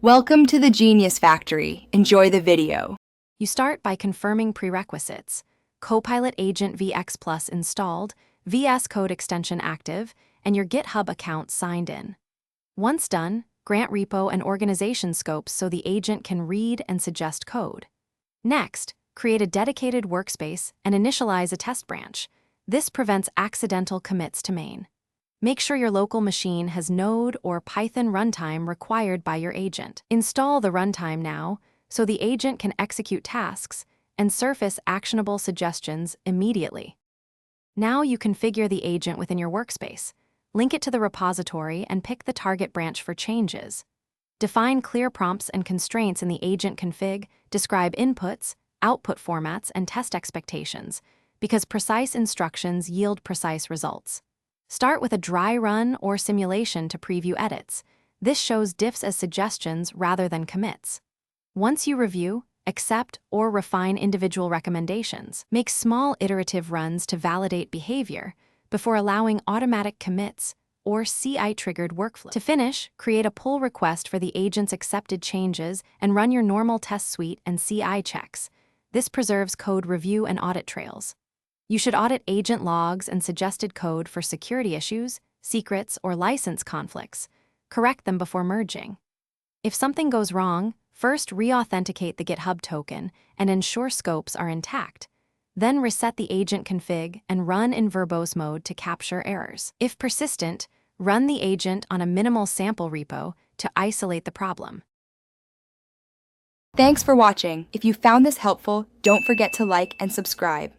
Welcome to the Genius Factory. Enjoy the video. You start by confirming prerequisites: Copilot Agent VX Plus installed, VS Code extension active, and your GitHub account signed in. Once done, grant repo and organization scopes so the agent can read and suggest code. Next, create a dedicated workspace and initialize a test branch. This prevents accidental commits to main. Make sure your local machine has Node or Python runtime required by your agent. Install the runtime now so the agent can execute tasks and surface actionable suggestions immediately. Now you configure the agent within your workspace. Link it to the repository and pick the target branch for changes. Define clear prompts and constraints in the agent config, describe inputs, output formats, and test expectations, because precise instructions yield precise results. Start with a dry run or simulation to preview edits. This shows diffs as suggestions rather than commits. Once you review, accept, or refine individual recommendations, make small iterative runs to validate behavior before allowing automatic commits or CI-triggered workflow. To finish, create a pull request for the agent's accepted changes and run your normal test suite and CI checks. This preserves code review and audit trails. You should audit agent logs and suggested code for security issues, secrets, or license conflicts. Correct them before merging. If something goes wrong, first re-authenticate the GitHub token and ensure scopes are intact. Then reset the agent config and run in verbose mode to capture errors. If persistent, run the agent on a minimal sample repo to isolate the problem. Thanks for watching. If you found this helpful, don't forget to like and subscribe.